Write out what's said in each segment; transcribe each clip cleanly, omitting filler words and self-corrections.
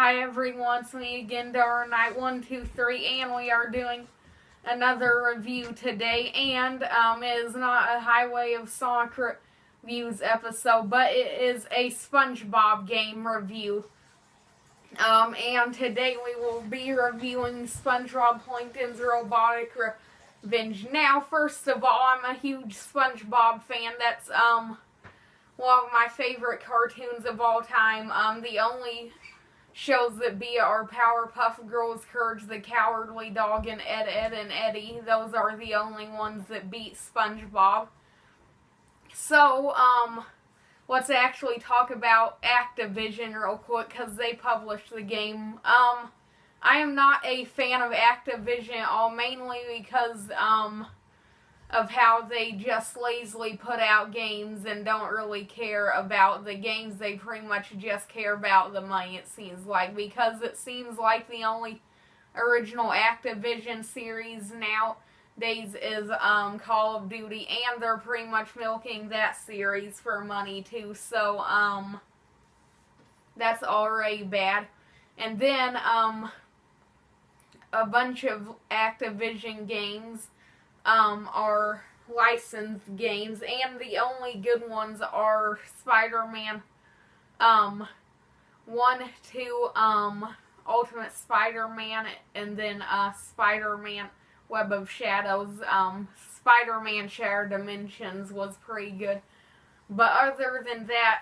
Hi everyone, it's me again, Dark Knight 123, and we are doing another review today, and it is not a Highway of Sonic Reviews episode, but it is a Spongebob game review. And today we will be reviewing SpongeBob Plankton's Robotic Revenge. Now, first of all, I'm a huge SpongeBob fan. That's one of my favorite cartoons of all time. The only shows that beat are Powerpuff Girls, Courage the Cowardly Dog, and Ed, Edd and Eddy. Those are the only ones that beat SpongeBob. So, let's actually talk about Activision real quick, because they published the game. I am not a fan of Activision at all, mainly because, of how they just lazily put out games and don't really care about the games. They pretty much just care about the money, it seems like, because it seems like the only original Activision series nowadays is Call of Duty, and they're pretty much milking that series for money too, so that's already bad. And then a bunch of Activision games are licensed games, and the only good ones are Spider-Man 1, 2, Ultimate Spider-Man, and then Spider-Man Web of Shadows. Spider-Man Shattered Dimensions was pretty good. But other than that,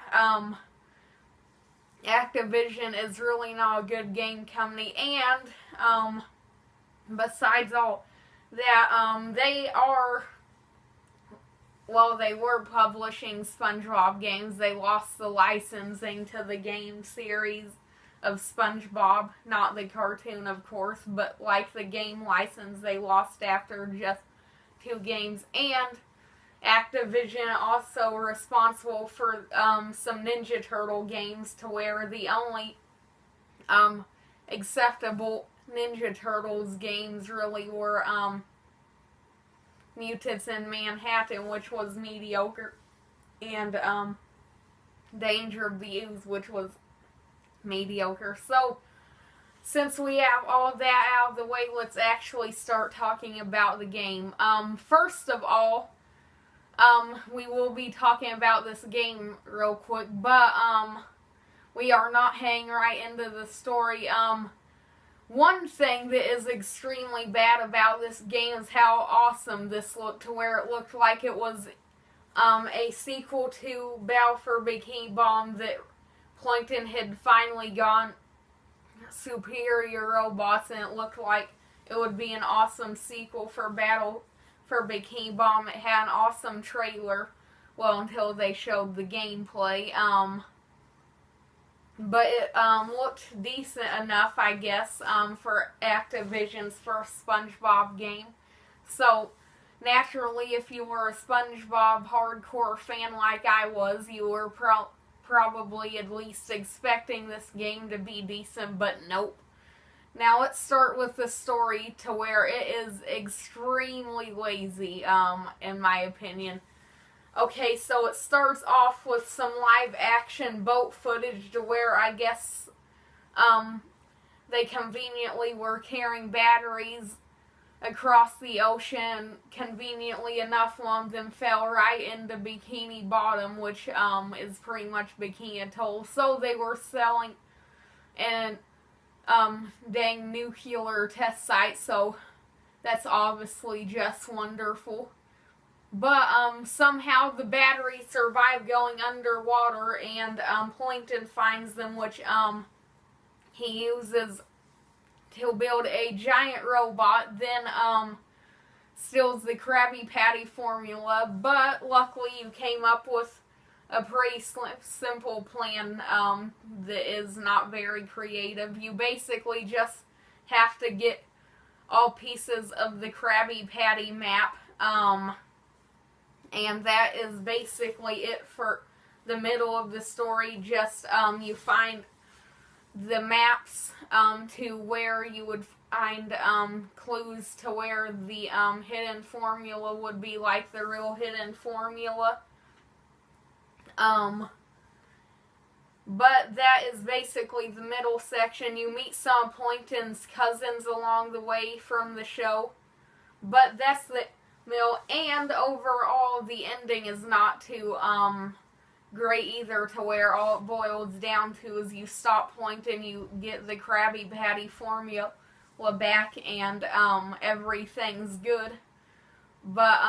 Activision is really not a good game company, and besides all that, they were publishing SpongeBob games. They lost the licensing to the game series of SpongeBob, not the cartoon, of course, but like the game license they lost after just 2 games. And Activision also responsible for some Ninja Turtle games, to where the only acceptable Ninja Turtles games really were Mutants in Manhattan, which was mediocre, and Danger of the Ooze, which was mediocre. So, since we have all that out of the way, let's actually start talking about the game. First of all, we will be talking about this game real quick, but we are not heading right into the story. One thing that is extremely bad about this game is how awesome this looked, to where it looked like it was a sequel to Battle for Bikini Bottom, that Plankton had finally gotten superior robots, and it looked like it would be an awesome sequel for Battle for Bikini Bottom. It had an awesome trailer, well, until they showed the gameplay. But it looked decent enough, I guess, for Activision's first SpongeBob game. So, naturally, if you were a SpongeBob hardcore fan like I was, you were probably at least expecting this game to be decent, but nope. Now, let's start with the story, to where it is extremely lazy, in my opinion. Okay, so it starts off with some live-action boat footage, to where I guess they conveniently were carrying batteries across the ocean. Conveniently enough, one of them fell right into Bikini Bottom, which is pretty much Bikini Atoll. So they were selling an dang nuclear test site, so that's obviously just wonderful. But somehow the batteries survive going underwater, and Plankton finds them, which he uses to build a giant robot, then steals the Krabby Patty formula. But luckily you came up with a pretty simple plan that is not very creative. You basically just have to get all pieces of the Krabby Patty map, and that is basically it for the middle of the story. Just, you find the maps to where you would find clues to where the hidden formula would be, like the real hidden formula. But that is basically the middle section. You meet some of Plankton's cousins along the way from the show. But that's the middle. And overall, the ending is not too great either, to where all it boils down to is you stop Plankton, you get the Krabby Patty formula back, and everything's good. But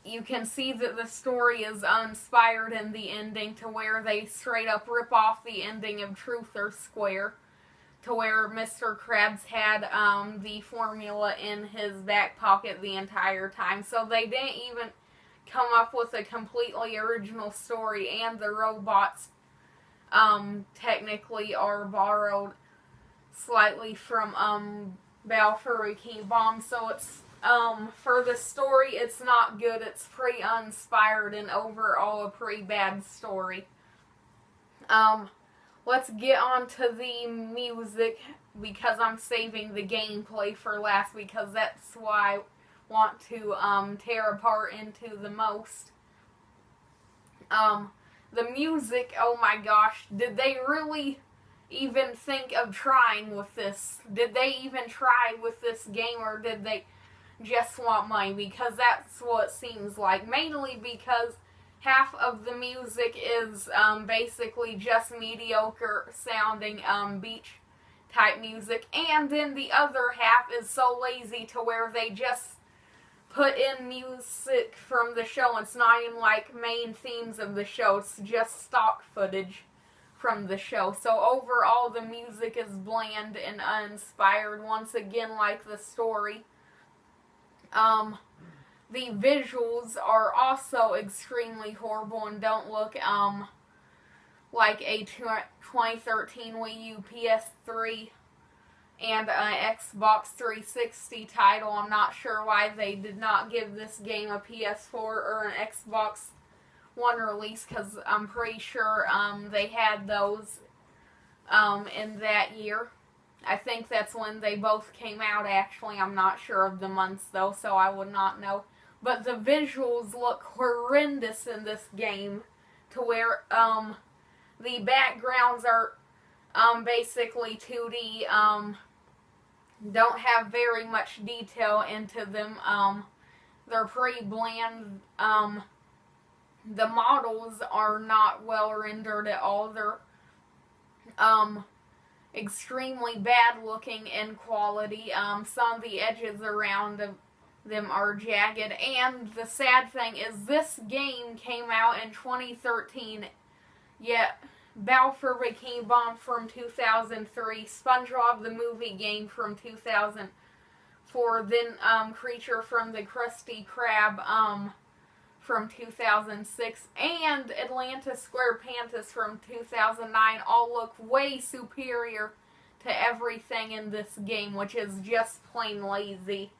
you can see that the story is inspired in the ending, to where they straight up rip off the ending of Truth or Square, to where Mr. Krabs had the formula in his back pocket the entire time. So they didn't even come up with a completely original story, and the robots technically are borrowed slightly from Balfour Bikini Bomb. So it's for the story, it's not good. It's pretty uninspired and overall a pretty bad story. Let's get on to the music, because I'm saving the gameplay for last, because that's why I want to tear apart into the most. The music, oh my gosh, did they really even think of trying with this? Did they even try with this game, or did they just want money? Because that's what it seems like. Mainly because half of the music is basically just mediocre sounding beach type music, and then the other half is so lazy to where they just put in music from the show. It's not even like main themes of the show, it's just stock footage from the show. So overall the music is bland and uninspired, once again, like the story. The visuals are also extremely horrible and don't look like a 2013 Wii U, PS3, and an Xbox 360 title. I'm not sure why they did not give this game a PS4 or an Xbox One release, because I'm pretty sure they had those in that year. I think that's when they both came out, actually. I'm not sure of the months, though, so I would not know. But the visuals look horrendous in this game, to where the backgrounds are basically 2D, don't have very much detail into them. They're pretty bland. The models are not well rendered at all. They're extremely bad looking in quality. Some of the edges around them are jagged, and the sad thing is this game came out in 2013, yet Balfour Bikini Bomb from 2003, Spongebob the movie game from 2004, then Creature from the Krusty Krab from 2006, and Atlanta Square Pantas from 2009 all look way superior to everything in this game, which is just plain lazy.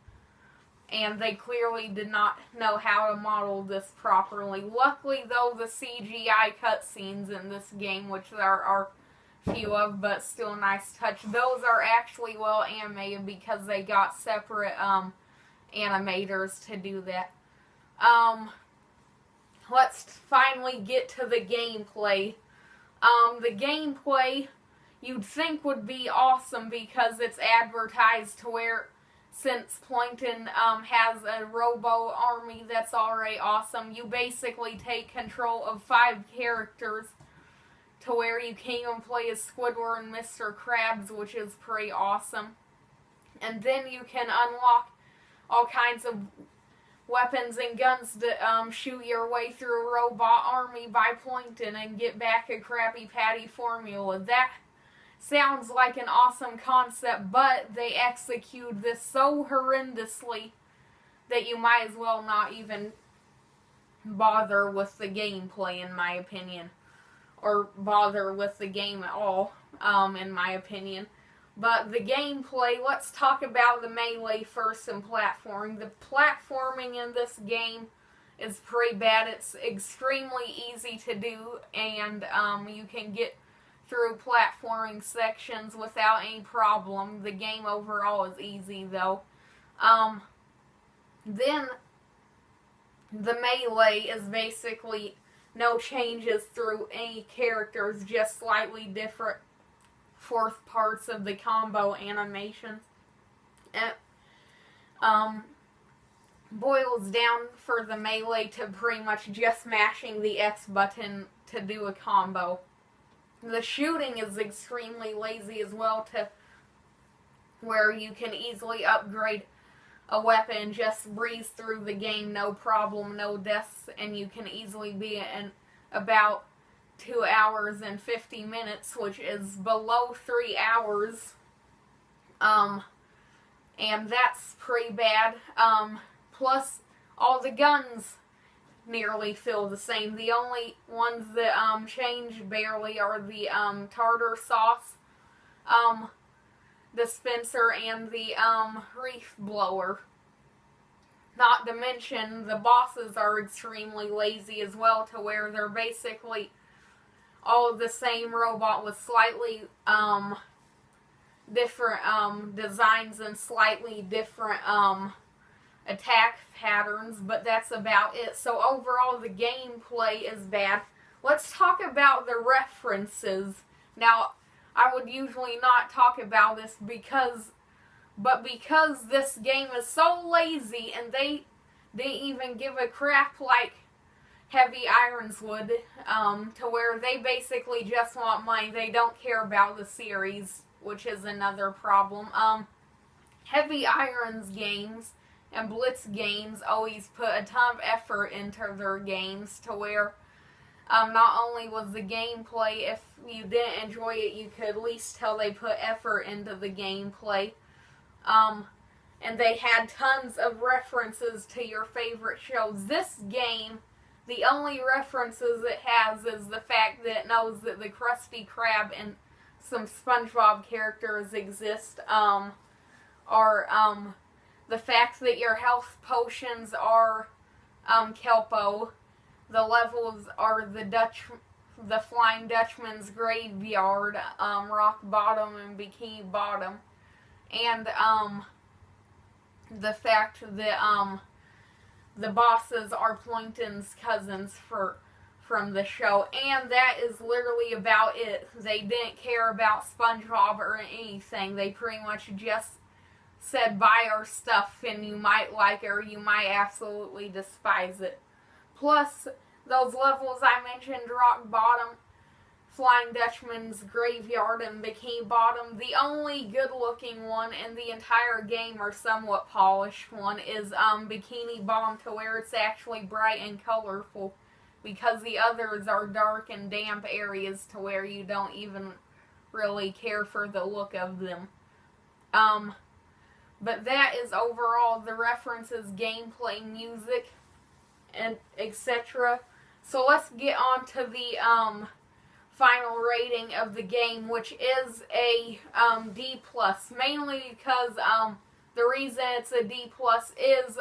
And they clearly did not know how to model this properly. Luckily, though, the CGI cutscenes in this game, which there are few of, but still a nice touch, those are actually well animated because they got separate animators to do that. Let's finally get to the gameplay. The gameplay you'd think would be awesome because it's advertised to where, since Plankton has a robo army, that's already awesome. You basically take control of 5 characters, to where you can even play as Squidward and Mr. Krabs, which is pretty awesome. And then you can unlock all kinds of weapons and guns to shoot your way through a robot army by Plankton and get back a Krabby Patty formula. That sounds like an awesome concept, but they execute this so horrendously that you might as well not even bother with the gameplay, in my opinion. Or bother with the game at all, in my opinion. But the gameplay, let's talk about the melee first and platforming. The platforming in this game is pretty bad. It's extremely easy to do, and you can get through platforming sections without any problem. The game overall is easy, though. Then the melee is basically no changes through any characters, just slightly different fourth parts of the combo animations. It boils down for the melee to pretty much just mashing the X button to do a combo. The shooting is extremely lazy as well, to where you can easily upgrade a weapon and just breeze through the game, no problem, no deaths, and you can easily be in about 2 hours and 50 minutes, which is below 3 hours. And that's pretty bad. Plus, all the guns nearly feel the same. The only ones that change barely are the tartar sauce dispenser and the reef blower. Not to mention, the bosses are extremely lazy as well, to where they're basically all the same robot with slightly different designs and slightly different attack patterns, but that's about it. So overall, the gameplay is bad. Let's talk about the references. Now, I would usually not talk about this because this game is so lazy, and they didn't even give a crap like Heavy Irons would, to where they basically just want money. They don't care about the series, which is another problem. Heavy Irons games and Blitz games always put a ton of effort into their games, to where not only was the gameplay, if you didn't enjoy it, you could at least tell they put effort into the gameplay. And they had tons of references to your favorite shows. This game, the only references it has is the fact that it knows that the Krusty Krab and some Spongebob characters exist, are the fact that your health potions are Kelpo. The levels are the Flying Dutchman's Graveyard, Rock Bottom, and Bikini Bottom. And the fact that the bosses are Planktons' cousins from the show. And that is literally about it. They didn't care about SpongeBob or anything. They pretty much just said, buy our stuff and you might like it or you might absolutely despise it. Plus, those levels I mentioned, Rock Bottom, Flying Dutchman's Graveyard, and Bikini Bottom, the only good-looking one in the entire game, or somewhat polished one, is Bikini Bottom, to where it's actually bright and colorful, because the others are dark and damp areas to where you don't even really care for the look of them. But that is overall the references, gameplay, music, and etc. So let's get on to the final rating of the game, which is a D+, mainly because the reason it's a D+ is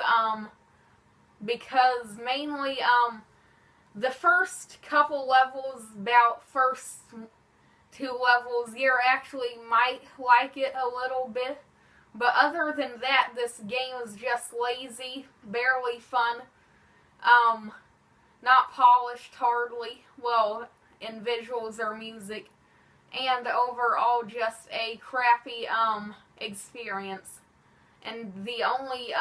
because mainly the first couple levels, about first 2 levels, you actually might like it a little bit. But other than that, this game is just lazy, barely fun, not polished hardly, well, in visuals or music, and overall just a crappy experience. And the only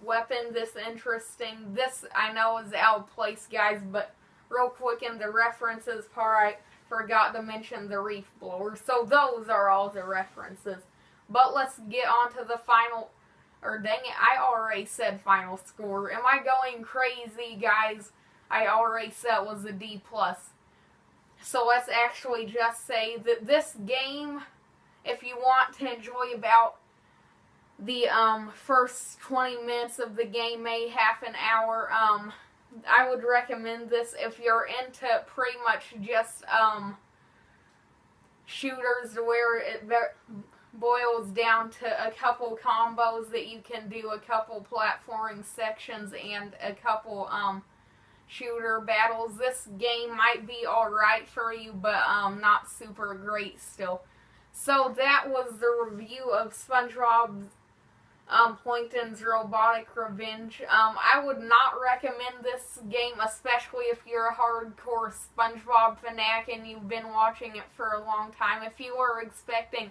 weapon this interesting, this I know is out of place, guys, but real quick in the references part, I forgot to mention the reef blower. So those are all the references. But let's get on to the final, or dang it, I already said final score. Am I going crazy, guys? I already said it was a D+. So let's actually just say that this game, if you want to enjoy about the first 20 minutes of the game, maybe half an hour, I would recommend this if you're into pretty much just shooters, where it boils down to a couple combos that you can do, a couple platforming sections, and a couple shooter battles. This game might be alright for you, but not super great still. So that was the review of SpongeBob Plankton's Robotic Revenge. I would not recommend this game, especially if you're a hardcore SpongeBob fanatic and you've been watching it for a long time. If you were expecting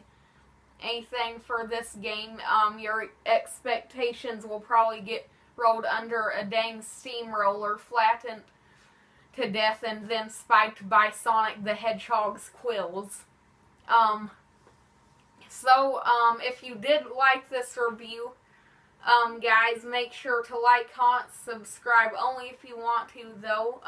anything for this game, your expectations will probably get rolled under a dang steamroller, flattened to death, and then spiked by Sonic the Hedgehog's quills. If you did like this review, guys, make sure to like, comment, subscribe, only if you want to, though.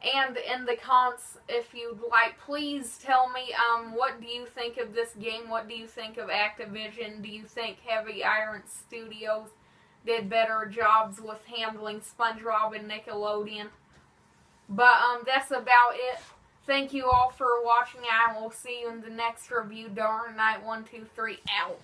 And in the comments, if you'd like, please tell me, what do you think of this game? What do you think of Activision? Do you think Heavy Iron Studios did better jobs with handling SpongeBob and Nickelodeon? But, that's about it. Thank you all for watching. I will see you in the next review. Darn Night 123 out.